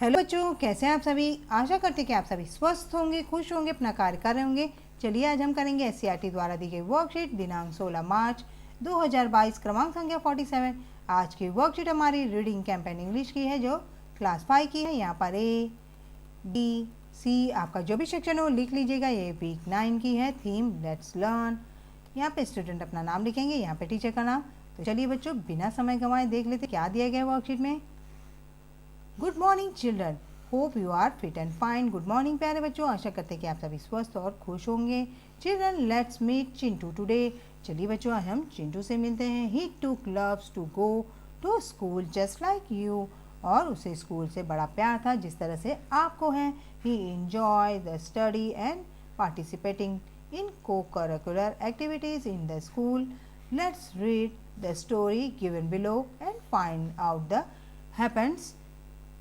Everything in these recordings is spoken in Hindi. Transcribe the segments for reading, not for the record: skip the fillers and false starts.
हेलो बच्चों, कैसे हैं आप सभी। आशा करते हैं कि आप सभी स्वस्थ होंगे, खुश होंगे, अपना कार्य कर रहे होंगे। चलिए आज हम करेंगे एससीईआरटी द्वारा दी गई वर्कशीट दिनांक 16 मार्च 2022 क्रमांक संख्या 47। आज की वर्कशीट हमारी रीडिंग कैंपेन इंग्लिश की है जो क्लास 5 की है। यहाँ पर ए बी सी आपका जो भी सेक्शन हो लिख लीजिएगा। ये वीक 9 की है। Theme let's learn. यहाँ पे स्टूडेंट अपना नाम लिखेंगे, यहाँ पे टीचर का नाम। तो चलिए बच्चों बिना समय गंवाए देख लेते क्या दिया गया वर्कशीट में। Good morning children, hope you are fit and fine. Good morning प्यारे बच्चों, आशा करते हैं कि आप सभी स्वस्थ और खुश होंगे। Children let's meet Chintu today. चलिए बच्चों आज हम चिंटू से मिलते हैं। He took loves to go to school just like you. और उसे स्कूल से बड़ा प्यार था जिस तरह से आपको है। He enjoy the study and participating in co-curricular activities in the school. Let's read the story given below and find out the happens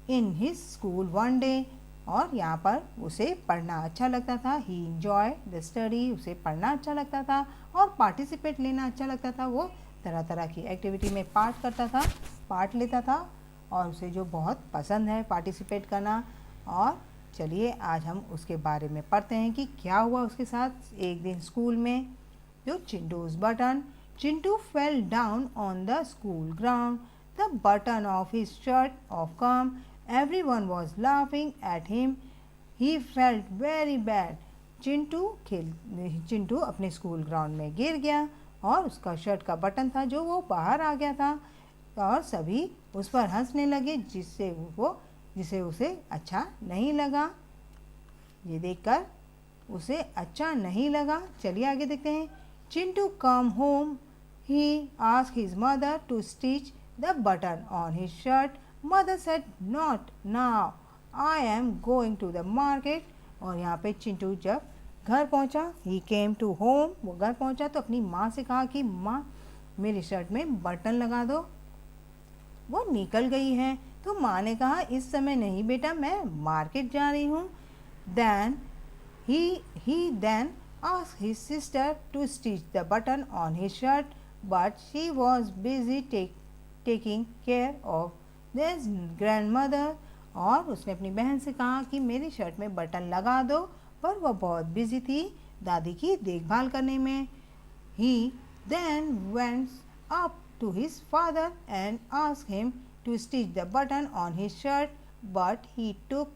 in his school one day. और यहाँ पर उसे पढ़ना अच्छा लगता था। ही enjoy the study, उसे पढ़ना अच्छा लगता था और पार्टिसिपेट लेना अच्छा लगता था। वो तरह तरह की एक्टिविटी में पार्ट लेता था और उसे जो बहुत पसंद है पार्टिसिपेट करना। और चलिए आज हम उसके बारे में पढ़ते हैं कि क्या हुआ उसके साथ एक दिन स्कूल में। जो Chintu's button, Chintu fell down on the school ground. The button of his shirt of come. Everyone was laughing at him. He felt very bad. Chintu अपने स्कूल ग्राउंड में गिर गया और उसका शर्ट का बटन था जो वो बाहर आ गया था और सभी उस पर हंसने लगे जिसे उसे अच्छा नहीं लगा। ये देखकर उसे अच्छा नहीं लगा। चलिए आगे देखते हैं। Chintu come home. He asked his mother to stitch the button on his shirt. Mother said not now, I am going to the market. और यहाँ पे चिंटू जब घर पहुँचा, ही केम टू होम, वो घर पहुँचा तो अपनी माँ से कहा कि माँ मेरी शर्ट में बटन लगा दो, वो निकल गई है। तो माँ ने कहा इस समय नहीं बेटा, मैं मार्केट जा रही हूँ। Then he then asked his sister to stitch the button on his shirt, but she was busy taking care of his grandmother. और उसने अपनी बहन से कहा कि मेरी शर्ट में बटन लगा दो, पर वह बहुत बिजी थी दादी की देखभाल करने में। He then went up to his father and asked him to stitch the button on his shirt, but he too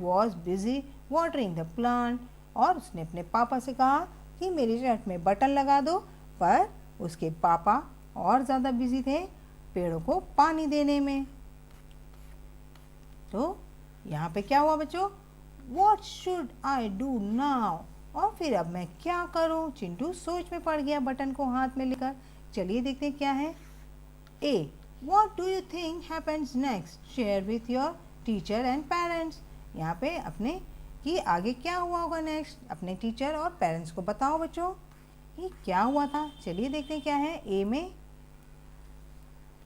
was busy watering the plant. और उसने अपने पापा से कहा कि मेरी शर्ट में बटन लगा दो, पर उसके पापा और ज़्यादा बिजी थे पेड़ों को पानी देने में। तो यहाँ पे क्या हुआ बच्चों, What should I do now? और फिर अब मैं क्या करूँ। चिंटू सोच में पड़ गया बटन को हाथ में लेकर। चलिए देखते हैं क्या है। A. What do you think happens next? Share with your teacher and parents. यहाँ पे अपने कि आगे क्या हुआ होगा नेक्स्ट, अपने टीचर और पेरेंट्स को बताओ बच्चों ये क्या हुआ था। चलिए देखते हैं क्या है। ए में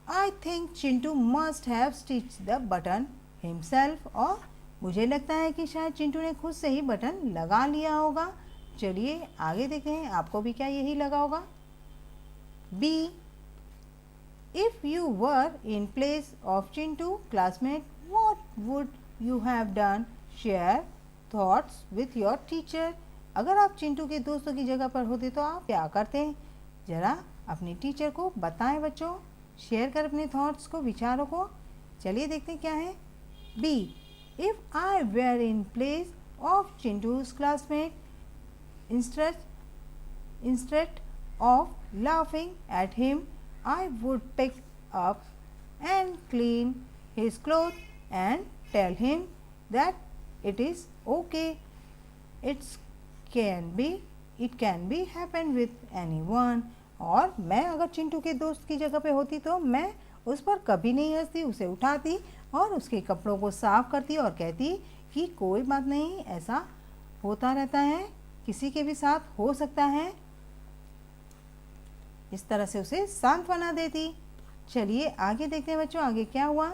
I think Chintu must have stitched the button himself. और मुझे लगता है कि शायद चिंटू ने खुद से ही बटन लगा लिया होगा। चलिए आगे देखते हैं आपको भी क्या यही लगा होगा। B. If you were in place of Chintu, classmate, what would you have done? Share thoughts with your teacher. अगर आप चिंटू के दोस्तों की जगह पर होते तो आप क्या करते? जरा अपने टीचर को बताएं बच्चों, शेयर कर अपने थॉट्स को, विचारों को। चलिए देखते हैं क्या है। B. If I were in place of Chintu's classmate, instead of laughing at him, I would pick up and clean his clothes and tell him that it is okay. It can be happen with anyone. और मैं अगर चिंटू के दोस्त की जगह पे होती तो मैं उस पर कभी नहीं हंसती, उसे उठाती और उसके कपड़ों को साफ करती और कहती कि कोई बात नहीं, ऐसा होता रहता है, किसी के भी साथ हो सकता है। इस तरह से उसे सांत्वना देती। चलिए आगे देखते हैं बच्चों आगे क्या हुआ।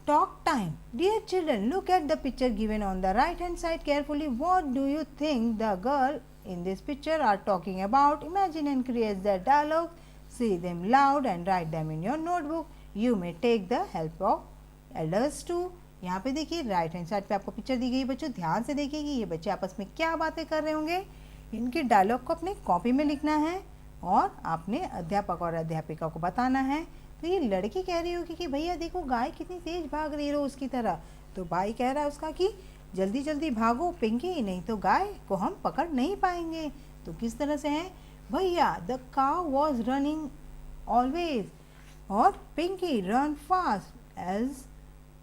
Talk time. Dear children, look at the picture given on the right hand side carefully. What do you think the girl in this picture are talking about? Imagine and create the dialogue. say them loud and write them in your notebook. You may take the help of elders too. यहाँ पे देखिए राइट हैंड साइड पे आपको पिक्चर दी गई। बच्चों ध्यान से देखिए कि ये बच्चे आपस में क्या बातें कर रहे होंगे। इनके डायलॉग को अपने कॉपी में लिखना है और आपने अध्यापक और अध्यापिका को बताना है। तो ये लड़की कह रही होगी कि भैया देखो गाय कितनी तेज भाग रही है रोज की तरह। तो भाई कह रहा है उसका कि जल्दी जल्दी भागो पिंकी, नहीं तो गाय को हम पकड़ नहीं पाएंगे। तो किस तरह से है भैया, the cow was running always और Pinky run fast as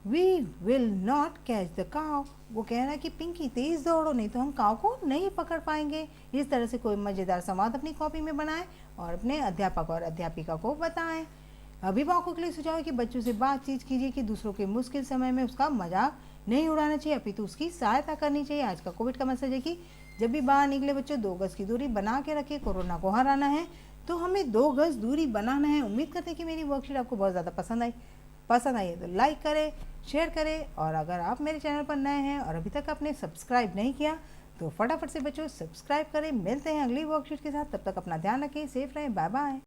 we will not catch the cow. वो कह रहा है कि पिंकी तेज दौड़ो, नहीं तो हम काऊ को नहीं पकड़ पाएंगे। इस तरह से कोई मज़ेदार संवाद अपनी कॉपी में बनाएं और अपने अध्यापक और अध्यापिका को बताएं। अभिभावकों के लिए सुझाव है कि बच्चों से बातचीत कीजिए कि दूसरों के मुश्किल समय में उसका मजाक नहीं उड़ाना चाहिए, अपितु उसकी सहायता करनी चाहिए। आज का कोविड का मैसेज है कि जब भी बाहर निकले बच्चों 2 गज की दूरी बना के रखिए। कोरोना को हराना है तो हमें 2 गज दूरी बनाना है। उम्मीद करते हैं कि मेरी वर्कशीट आपको बहुत ज़्यादा पसंद आई है तो लाइक करें, शेयर करें और अगर आप मेरे चैनल पर नए हैं और अभी तक आपने सब्सक्राइब नहीं किया तो फटाफट से बच्चों सब्सक्राइब करें। मिलते हैं अगली वर्कशीट के साथ, तब तक अपना ध्यान रखें, सेफ रहें, बाय बाय।